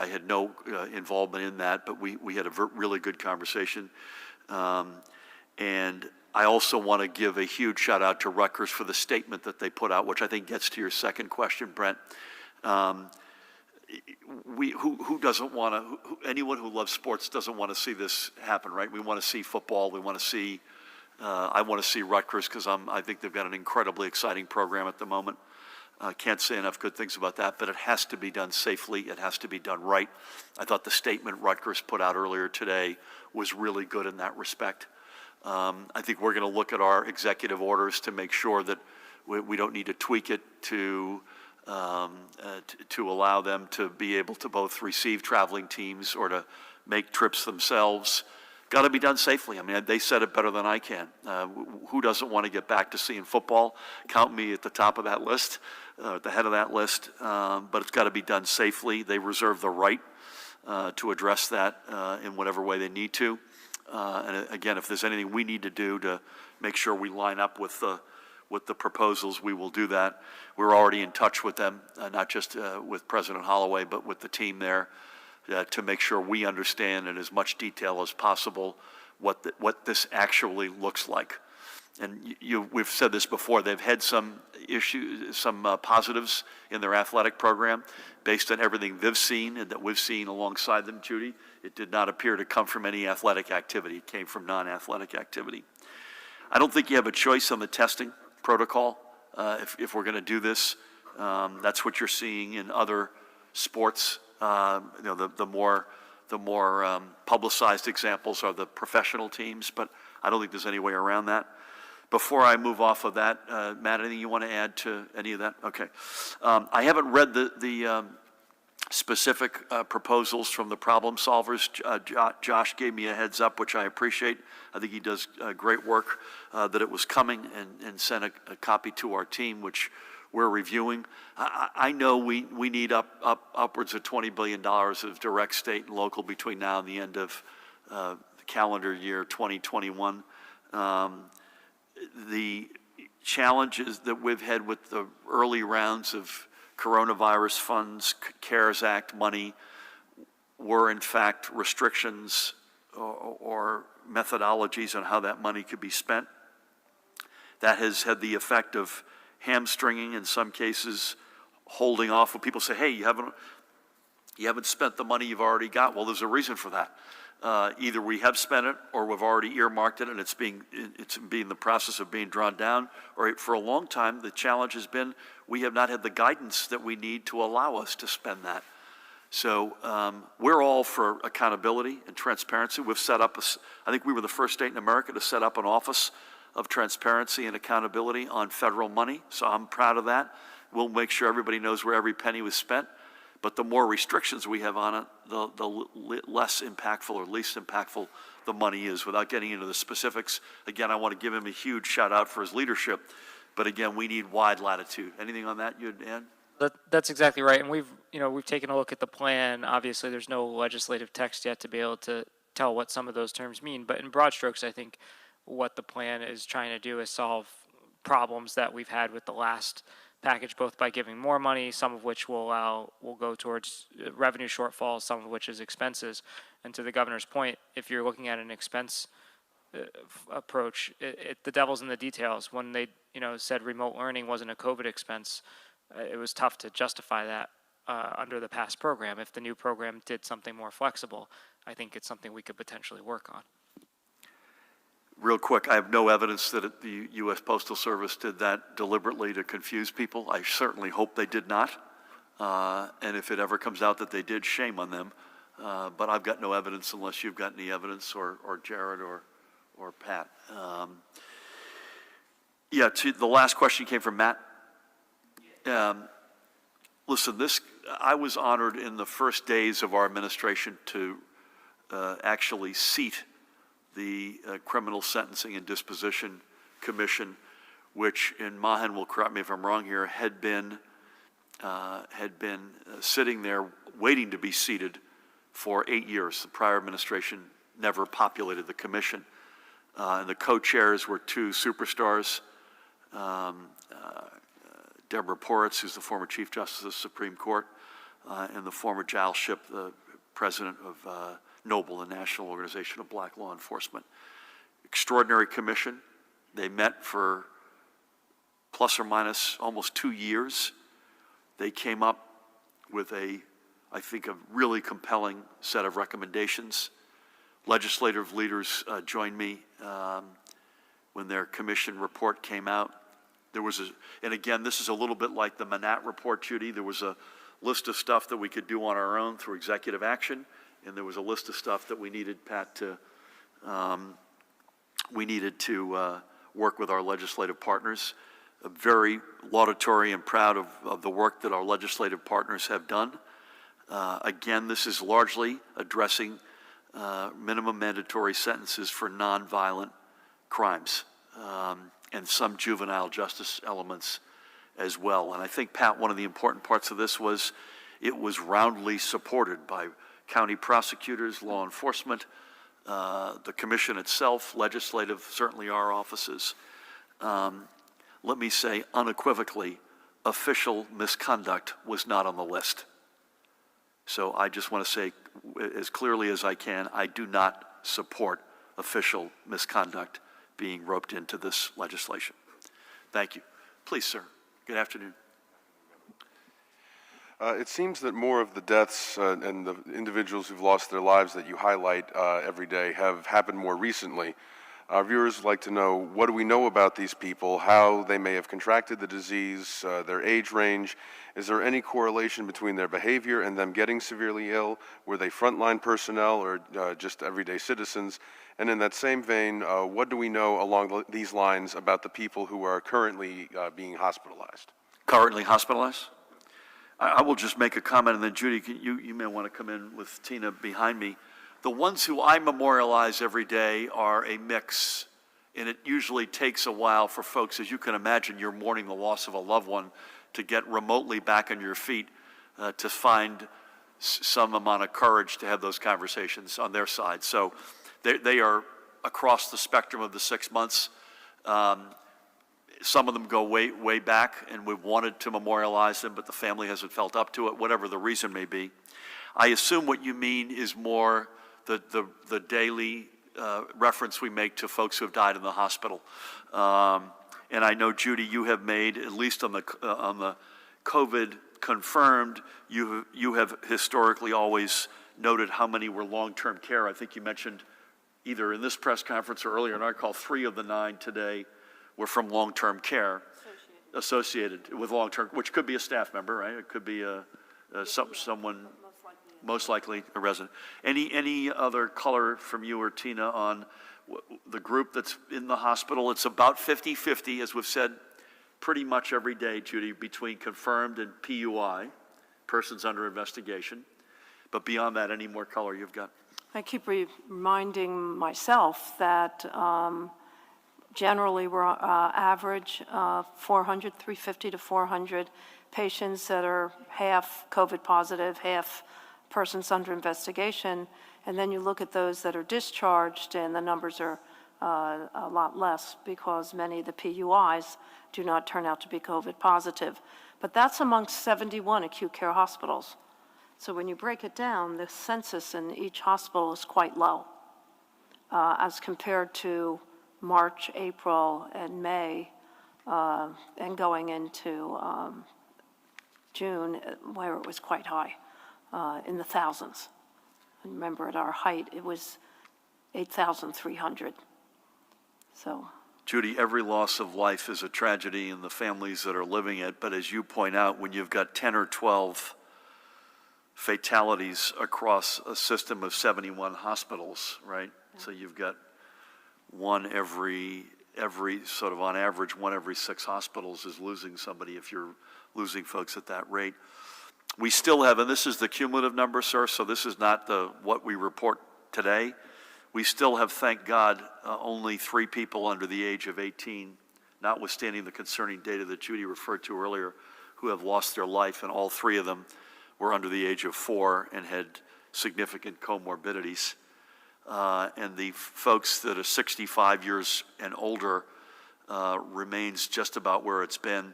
had no involvement in that, but we had a really good conversation. And I also want to give a huge shout out to Rutgers for the statement that they put out, which I think gets to your second question, Brent. Who doesn't want to, anyone who loves sports doesn't want to see this happen, right? We want to see football. We want to see, I want to see Rutgers because I think they've got an incredibly exciting program at the moment. Can't say enough good things about that, but it has to be done safely. It has to be done right. I thought the statement Rutgers put out earlier today was really good in that respect. I think we're going to look at our executive orders to make sure that we don't need to tweak it to allow them to be able to both receive traveling teams or to make trips themselves. Got to be done safely. I mean, they said it better than I can. Who doesn't want to get back to seeing football? Count me at the top of that list, at the head of that list. But it's got to be done safely. They reserve the right to address that in whatever way they need to. And again, if there's anything we need to do to make sure we line up with the proposals, we will do that. We're already in touch with them, not just with President Holloway, but with the team there to make sure we understand in as much detail as possible what this actually looks like. And we've said this before, they've had some issues, some positives in their athletic program based on everything they've seen and that we've seen alongside them, Judy. It did not appear to come from any athletic activity. It came from non-athletic activity. I don't think you have a choice on the testing protocol if we're going to do this. That's what you're seeing in other sports. The more publicized examples are the professional teams, but I don't think there's any way around that. Before I move off of that, Matt, anything you want to add to any of that? Okay. I haven't read the specific proposals from the problem solvers. Josh gave me a heads up, which I appreciate. I think he does great work that it was coming and sent a copy to our team, which we're reviewing. I know we need upwards of $20 billion of direct state and local between now and the end of the calendar year 2021. The challenges that we've had with the early rounds of coronavirus funds, CARES Act money, were in fact restrictions or methodologies on how that money could be spent. That has had the effect of hamstringing, in some cases, holding off when people say, hey, you haven't spent the money you've already got. Well, there's a reason for that. Either we have spent it or we've already earmarked it and it's in the process of being drawn down, or for a long time the challenge has been we have not had the guidance that we need to allow us to spend that. So we're all for accountability and transparency. We've set up, I think we were the first state in America to set up an office of transparency and accountability on federal money, so I'm proud of that. We'll make sure everybody knows where every penny was spent, but the more restrictions we have on it, the less impactful or least impactful the money is. Without getting into the specifics, again, I want to give him a huge shout out for his leadership, but again, we need wide latitude. Anything on that you'd add? That's exactly right, and we've taken a look at the plan. Obviously, there's no legislative text yet to be able to tell what some of those terms mean, but in broad strokes, I think what the plan is trying to do is solve problems that we've had with the last package, both by giving more money, some of which will go towards revenue shortfalls, some of which is expenses. And to the governor's point, if you're looking at an expense approach, the devil's in the details. When they said remote learning wasn't a COVID expense, it was tough to justify that under the past program. If the new program did something more flexible, I think it's something we could potentially work on. Real quick, I have no evidence that the U.S. Postal Service did that deliberately to confuse people. I certainly hope they did not. And if it ever comes out that they did, shame on them. But I've got no evidence unless you've got any evidence, or Jared or Pat. The last question came from Matt. Listen, I was honored in the first days of our administration to actually seat the Criminal Sentencing and Disposition Commission, which, and Mahan will correct me if I'm wrong here, had been sitting there waiting to be seated for 8 years. The prior administration never populated the commission. And the co-chairs were two superstars, Deborah Poritz, who's the former Chief Justice of the Supreme Court, and the former Giles Shipp, the president of NOBLE, the National Organization of Black Law Enforcement. Extraordinary commission. They met for plus or minus almost 2 years. They came up with I think, a really compelling set of recommendations. Legislative leaders joined me when their commission report came out. There was and again, this is a little bit like the Manat report, Judy. There was a list of stuff that we could do on our own through executive action, and there was a list of stuff that we needed, Pat, to work with our legislative partners. Very laudatory and proud of the work that our legislative partners have done. Again, this is largely addressing minimum mandatory sentences for nonviolent crimes and some juvenile justice elements as well. And I think, Pat, one of the important parts of this was it was roundly supported by county prosecutors, law enforcement, the commission itself, legislative, certainly our offices. Let me say unequivocally, official misconduct was not on the list. So I just want to say as clearly as I can, I do not support official misconduct being roped into this legislation. Thank you. Please, sir. Good afternoon. It seems that more of the deaths and the individuals who've lost their lives that you highlight every day have happened more recently. Our viewers would like to know, what do we know about these people, how they may have contracted the disease, their age range? Is there any correlation between their behavior and them getting severely ill? Were they frontline personnel or just everyday citizens? And in that same vein, what do we know along these lines about the people who are currently being hospitalized? Currently hospitalized? I will just make a comment, and then Judy, you may want to come in with Tina behind me. The ones who I memorialize every day are a mix, and it usually takes a while for folks, as you can imagine, you're mourning the loss of a loved one, to get remotely back on your feet, to find some amount of courage to have those conversations on their side. So they are across the spectrum of the 6 months. Some of them go way back, and we've wanted to memorialize them, but the family hasn't felt up to it, whatever the reason may be. I assume what you mean is more the daily reference we make to folks who have died in the hospital. And I know, Judy, you have made, at least on the COVID confirmed, you have historically always noted how many were long-term care. I think you mentioned either in this press conference or earlier in our call, 3 of the 9 today were from long-term care, associated with long-term, which could be a staff member, right? It could be someone. Most likely a resident. Any other color from you or Tina on the group that's in the hospital? It's about 50-50, as we've said pretty much every day, Judy, between confirmed and PUI, persons under investigation. But beyond that, any more color you've got? I keep reminding myself that generally we're average 350 to 400 patients that are half COVID positive, half persons under investigation. And then you look at those that are discharged, and the numbers are a lot less because many of the PUIs do not turn out to be COVID positive. But that's amongst 71 acute care hospitals. So when you break it down, the census in each hospital is quite low as compared to March, April, and May, and going into June, where it was quite high, in the thousands. And remember, at our height, it was 8,300. So, Judy, every loss of life is a tragedy in the families that are living it. But as you point out, when you've got 10 or 12 fatalities across a system of 71 hospitals, right? Yeah. So you've got one every sort of on average, one every 6 hospitals is losing somebody if you're losing folks at that rate. We still have, and this is the cumulative number, sir, so this is not what we report today. We still have, thank God, only 3 people under the age of 18, notwithstanding the concerning data that Judy referred to earlier, who have lost their life, and all 3 of them were under the age of 4 and had significant comorbidities. And the folks that are 65 years and older remains just about where it's been.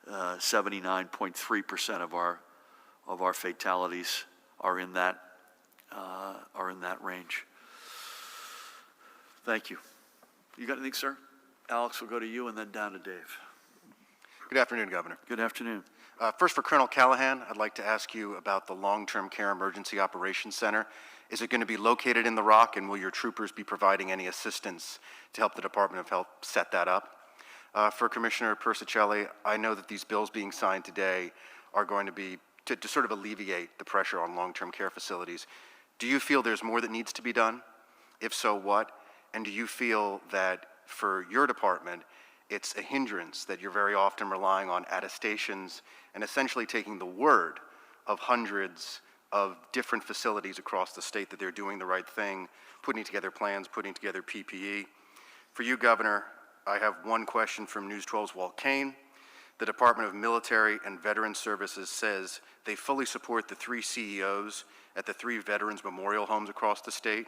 79.3% of our fatalities are in that range. Thank you. You got anything, sir? Alex, we'll go to you and then down to Dave. Good afternoon, Governor. Good afternoon. First, for Colonel Callahan, I'd like to ask you about the Long-Term Care Emergency Operations Center. Is it going to be located in the Rock, and will your troopers be providing any assistance to help the Department of Health set that up? For Commissioner Persicelli, I know that these bills being signed today are going to be to sort of alleviate the pressure on long-term care facilities. Do you feel there's more that needs to be done? If so, what? And do you feel that for your department, it's a hindrance that you're very often relying on attestations and essentially taking the word of hundreds of different facilities across the state that they're doing the right thing, putting together plans, putting together PPE? For you, Governor, I have one question from News 12's Walt Kane. The Department of Military and Veterans Services says they fully support the 3 CEOs at the 3 veterans memorial homes across the state.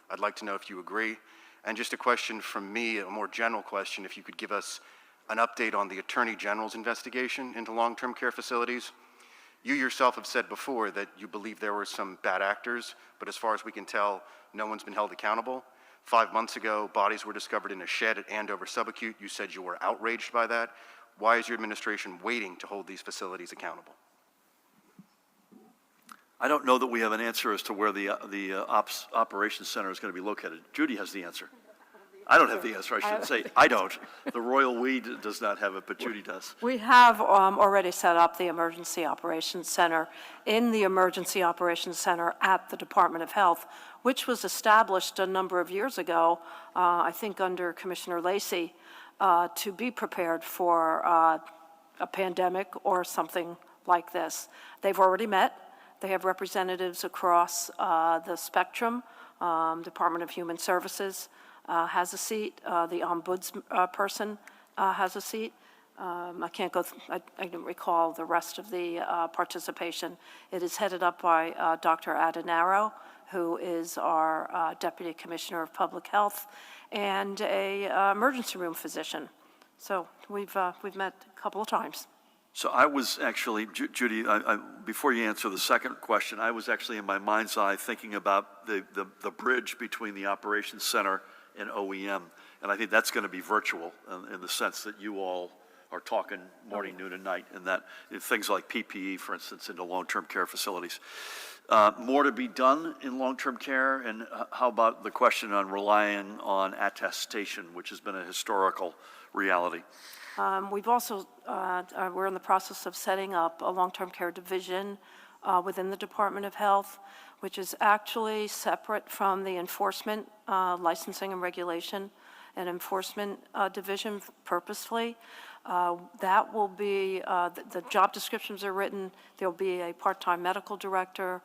I'd like to know if you agree. And just a question from me, a more general question, if you could give us an update on the Attorney General's investigation into long-term care facilities. You yourself have said before that you believe there were some bad actors, but as far as we can tell, no one's been held accountable. 5 months ago, bodies were discovered in a shed at Andover Subacute. You said you were outraged by that. Why is your administration waiting to hold these facilities accountable? I don't know that we have an answer as to where the operations center is going to be located. Judy has the answer. I don't have the answer, I should say. I don't. The royal we does not have it, but Judy does. we have already set up the Emergency Operations Center in the Emergency Operations Center at the Department of Health, which was established a number of years ago, I think under Commissioner Lacey, to be prepared for a pandemic or something like this. They've already met. They have representatives across the spectrum. Department of Human Services has a seat. The ombudsperson has a seat. I can't go, I don't recall the rest of the participation. It is headed up by Dr. Adenaro, who is our Deputy Commissioner of Public Health, and a emergency room physician. So we've met a couple of times. So I was actually, Judy, before you answer the second question, I was actually in my mind's eye thinking about the bridge between the operations center and OEM. And I think that's going to be virtual in the sense that you all are talking morning, noon, and night, and that things like PPE, for instance, into long-term care facilities. More to be done in long-term care, and how about the question on relying on attestation, which has been a historical reality? We've also, we're in the process of setting up a long-term care division within the Department of Health, which is actually separate from the enforcement, licensing and regulation and enforcement division purposefully. That will be, the job descriptions are written. There'll be a part-time medical director,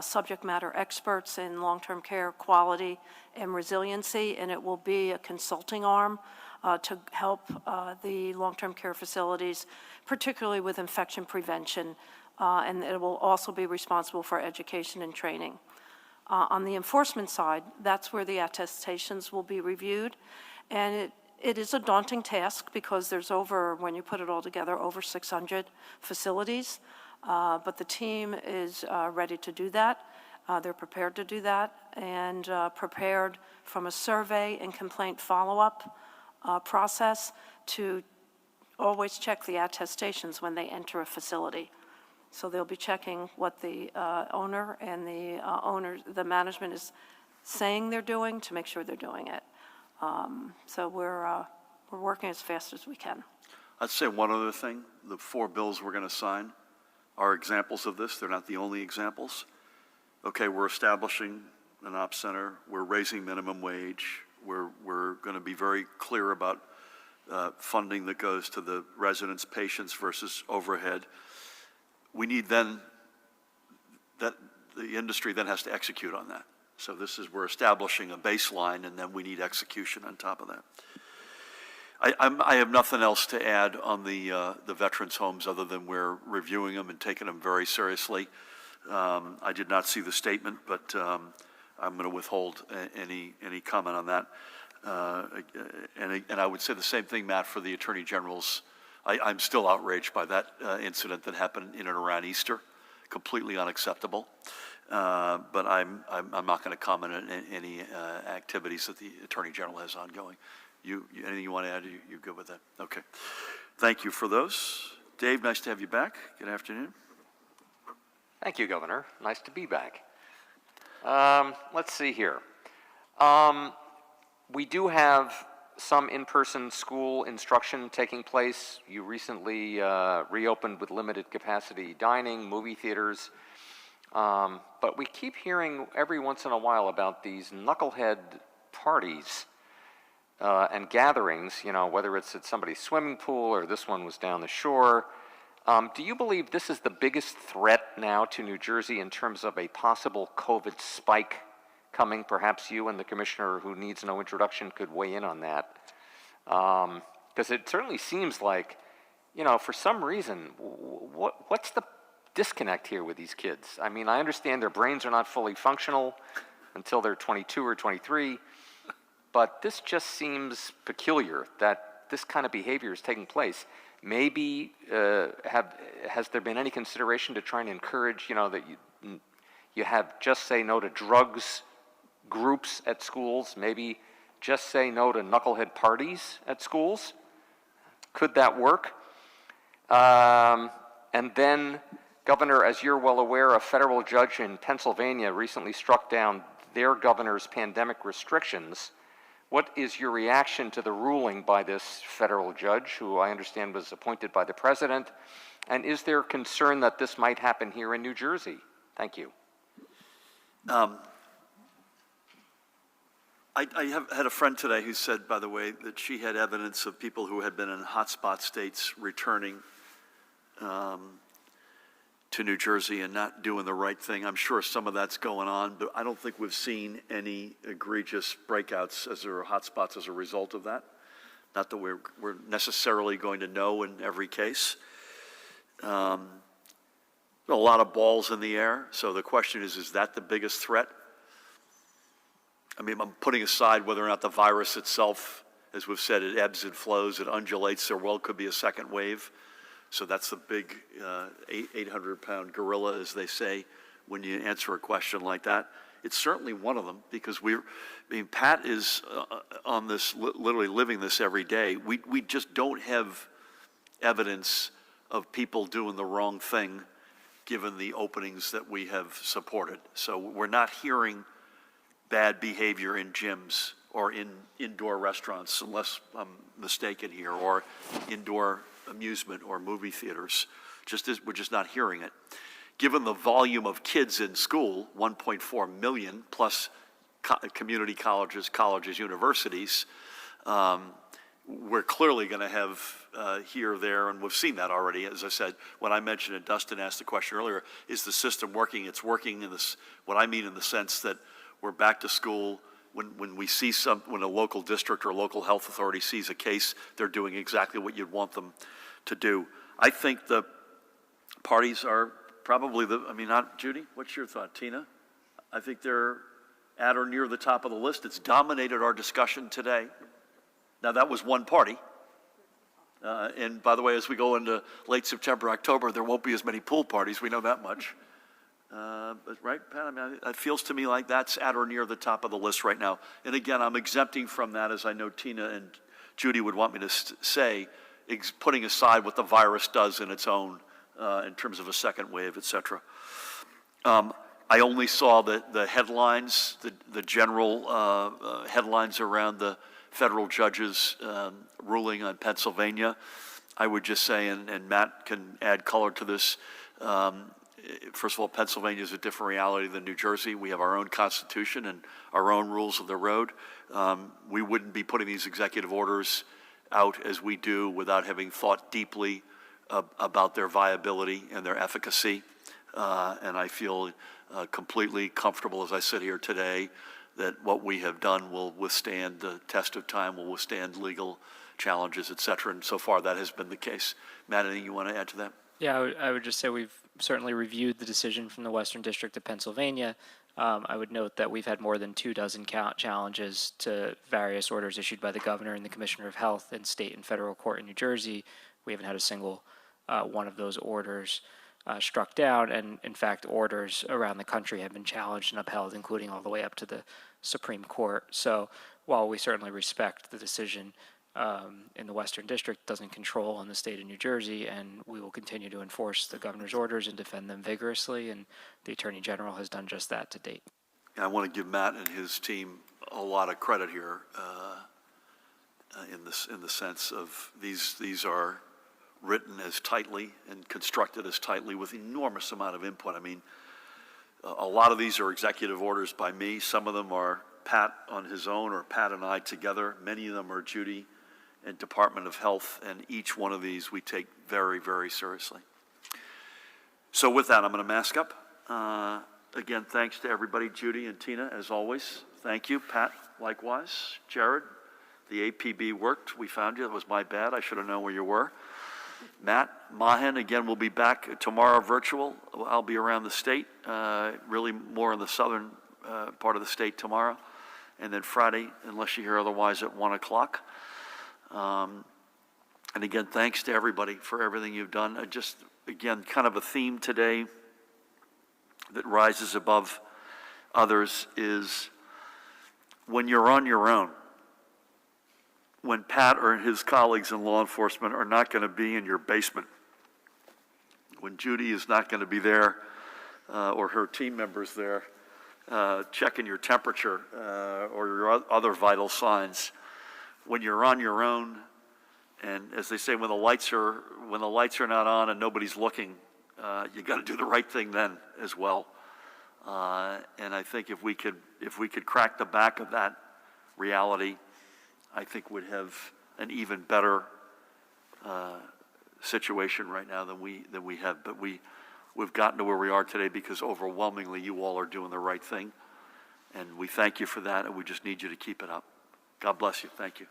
subject matter experts in long-term care quality and resiliency, and it will be a consulting arm to help the long-term care facilities, particularly with infection prevention, and it will also be responsible for education and training. On the enforcement side, that's where the attestations will be reviewed, and it is a daunting task because there's over, when you put it all together, over 600 facilities, but the team is ready to do that. They're prepared to do that, and prepared from a survey and complaint follow-up process to always check the attestations when they enter a facility. So they'll be checking what the owner and the management is saying they're doing to make sure they're doing it. So we're working as fast as we can. I'd say one other thing. The 4 bills we're going to sign are examples of this. They're not the only examples. Okay, we're establishing an ops center. We're raising minimum wage. We're going to be very clear about funding that goes to the residents, patients versus overhead. We need then that the industry then has to execute on that. So we're establishing a baseline, and then we need execution on top of that. I have nothing else to add on the veterans' homes other than we're reviewing them and taking them very seriously. I did not see the statement, but I'm going to withhold any comment on that. And I would say the same thing, Matt, for the Attorney General's. I'm still outraged by that incident that happened in and around Easter. Completely unacceptable. But I'm not going to comment on any activities that the Attorney General has ongoing. Anything you want to add? You good with that? Okay. Thank you for those. Dave, nice to have you back. Good afternoon. Thank you, Governor. Nice to be back. Let's see here. We do have some in-person school instruction taking place. You recently reopened with limited capacity dining, movie theaters. But we keep hearing every once in a while about these knucklehead parties and gatherings, whether it's at somebody's swimming pool or this one was down the shore. Do you believe this is the biggest threat now to New Jersey in terms of a possible COVID spike coming? Perhaps you and the commissioner, who needs no introduction, could weigh in on that. Because it certainly seems like, for some reason, what's the disconnect here with these kids? I mean, I understand their brains are not fully functional until they're 22 or 23, but this just seems peculiar that this kind of behavior is taking place. Maybe has there been any consideration to try and encourage, that you have just say no to drugs groups at schools, maybe just say no to knucklehead parties at schools? Could that work? And then, Governor, as you're well aware, a federal judge in Pennsylvania recently struck down their governor's pandemic restrictions. What is your reaction to the ruling by this federal judge, who I understand was appointed by the president? And is there concern that this might happen here in New Jersey? Thank you. I had a friend today who said, by the way, that she had evidence of people who had been in hotspot states returning to New Jersey and not doing the right thing. I'm sure some of that's going on, but I don't think we've seen any egregious breakouts or hotspots as a result of that. Not that we're necessarily going to know in every case. A lot of balls in the air. So the question is that the biggest threat? I mean, I'm putting aside whether or not the virus itself, as we've said, it ebbs and flows, it undulates. There well could be a second wave. So that's the big 800-pound gorilla, as they say, when you answer a question like that. It's certainly one of them, because Pat is on this, literally living this every day. We just don't have evidence of people doing the wrong thing, given the openings that we have supported. So we're not hearing bad behavior in gyms or in indoor restaurants, unless I'm mistaken here, or indoor amusement or movie theaters. We're just not hearing it. given the volume of kids in school, 1.4 million, plus community colleges, universities, we're clearly going to have here, there, and we've seen that already. As I said, when I mentioned it, Dustin asked the question earlier, is the system working? It's working in this, what I mean in the sense that we're back to school. When we see when a local district or local health authority sees a case, they're doing exactly what you'd want them to do. I think the parties are probably not Judy, what's your thought? Tina? I think they're at or near the top of the list. It's dominated our discussion today. Now, that was one party. And by the way, as we go into late September, October, there won't be as many pool parties. We know that much. But right, Pat, it feels to me like that's at or near the top of the list right now. And again, I'm exempting from that, as I know Tina and Judy would want me to say, putting aside what the virus does in its own in terms of a second wave, et cetera. I only saw the headlines, the general headlines around the federal judge's ruling on Pennsylvania. I would just say, and Matt can add color to this, first of all, Pennsylvania is a different reality than New Jersey. We have our own constitution and our own rules of the road. We wouldn't be putting these executive orders out as we do without having thought deeply about their viability and their efficacy. And I feel completely comfortable as I sit here today that what we have done will withstand the test of time, will withstand legal challenges, et cetera. And so far, that has been the case. Matt, anything you want to add to that? Yeah, I would just say we've certainly reviewed the decision from the Western District of Pennsylvania. I would note that we've had more than 24 challenges to various orders issued by the governor and the Commissioner of Health in state and federal court in New Jersey. We haven't had a single one of those orders struck down, and in fact, orders around the country have been challenged and upheld, including all the way up to the Supreme Court. So while we certainly respect the decision in the Western District, doesn't control on the state of New Jersey, and we will continue to enforce the governor's orders and defend them vigorously, and the Attorney General has done just that to date. I want to give Matt and his team a lot of credit here in the sense of these are written as tightly and constructed as tightly with enormous amount of input. I mean, a lot of these are executive orders by me. Some of them are Pat on his own or Pat and I together. Many of them are Judy and Department of Health, and each one of these we take very, very seriously. So with that, I'm going to mask up. Again, thanks to everybody, Judy and Tina, as always. Thank you. Pat, likewise. Jared, the APB worked. We found you. That was my bad. I should have known where you were. Matt, Mahan, again, we'll be back tomorrow virtual. I'll be around the state, really more in the southern part of the state tomorrow. And then Friday, unless you hear otherwise, at 1 o'clock. And again, thanks to everybody for everything you've done. Just, again, kind of a theme today that rises above others is when you're on your own, when Pat or his colleagues in law enforcement are not going to be in your basement, when Judy is not going to be there or her team members there checking your temperature or your other vital signs, when you're on your own, and as they say, when the lights are not on and nobody's looking, you got to do the right thing then as well. And I think if we could crack the back of that reality, I think we'd have an even better situation right now than we have. But we've gotten to where we are today because overwhelmingly you all are doing the right thing, and we thank you for that, and we just need you to keep it up. God bless you. Thank you.